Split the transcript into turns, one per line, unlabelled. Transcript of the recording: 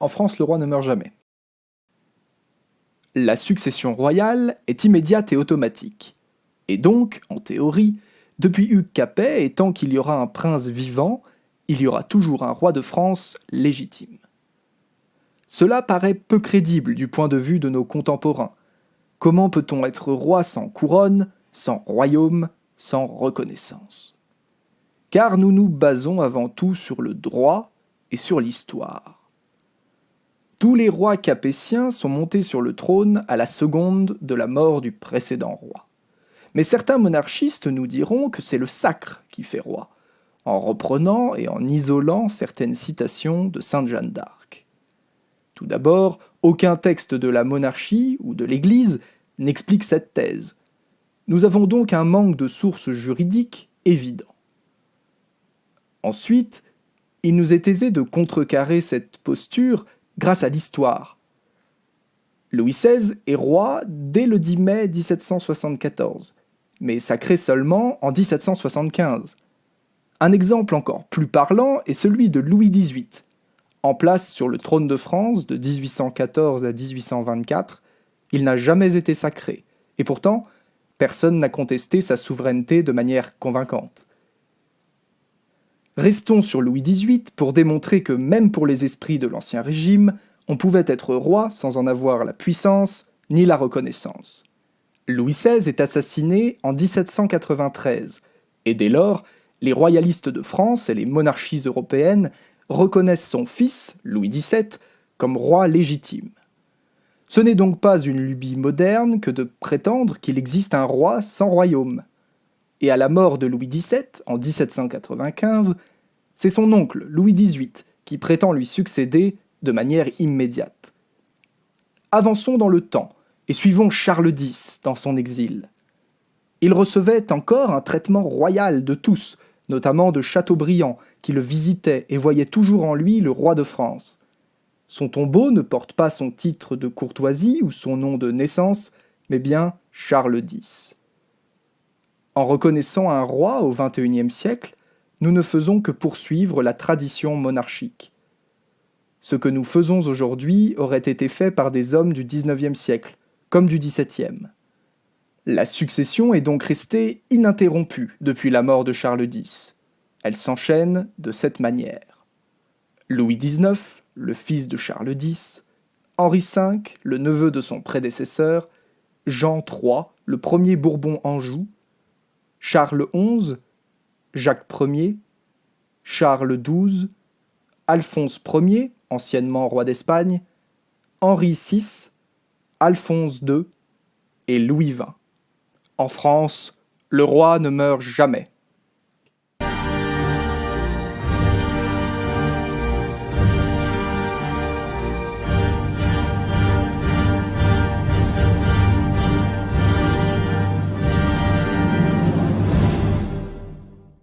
En France, le roi ne meurt jamais. La succession royale est immédiate et automatique. Et donc, en théorie, depuis Hugues Capet, et tant qu'il y aura un prince vivant, il y aura toujours un roi de France légitime. Cela paraît peu crédible du point de vue de nos contemporains. Comment peut-on être roi sans couronne, sans royaume, sans reconnaissance? Car nous nous basons avant tout sur le droit et sur l'histoire. Tous les rois capétiens sont montés sur le trône à la seconde de la mort du précédent roi. Mais certains monarchistes nous diront que c'est le sacre qui fait roi, en reprenant et en isolant certaines citations de Sainte Jeanne d'Arc. Tout d'abord, aucun texte de la monarchie ou de l'Église n'explique cette thèse. Nous avons donc un manque de sources juridiques évident. Ensuite, il nous est aisé de contrecarrer cette posture grâce à l'histoire. Louis XVI est roi dès le 10 mai 1774, mais sacré seulement en 1775. Un exemple encore plus parlant est celui de Louis XVIII. En place sur le trône de France de 1814 à 1824, il n'a jamais été sacré, et pourtant, personne n'a contesté sa souveraineté de manière convaincante. Restons sur Louis XVIII pour démontrer que même pour les esprits de l'Ancien Régime, on pouvait être roi sans en avoir la puissance ni la reconnaissance. Louis XVI est assassiné en 1793, et dès lors, les royalistes de France et les monarchies européennes reconnaissent son fils, Louis XVII, comme roi légitime. Ce n'est donc pas une lubie moderne que de prétendre qu'il existe un roi sans royaume. Et à la mort de Louis XVII, en 1795, c'est son oncle, Louis XVIII, qui prétend lui succéder de manière immédiate. Avançons dans le temps et suivons Charles X dans son exil. Il recevait encore un traitement royal de tous, notamment de Chateaubriand, qui le visitait et voyait toujours en lui le roi de France. Son tombeau ne porte pas son titre de courtoisie ou son nom de naissance, mais bien Charles X. En reconnaissant un roi au XXIe siècle, nous ne faisons que poursuivre la tradition monarchique. Ce que nous faisons aujourd'hui aurait été fait par des hommes du XIXe siècle, comme du XVIIe. La succession est donc restée ininterrompue depuis la mort de Charles X. Elle s'enchaîne de cette manière. Louis XIX, le fils de Charles X, Henri V, le neveu de son prédécesseur, Jean III, le premier Bourbon-Anjou, Charles XI, Jacques Ier, Charles XII, Alphonse Ier, anciennement roi d'Espagne, Henri VI, Alphonse II et Louis XX. En France, le roi ne meurt jamais.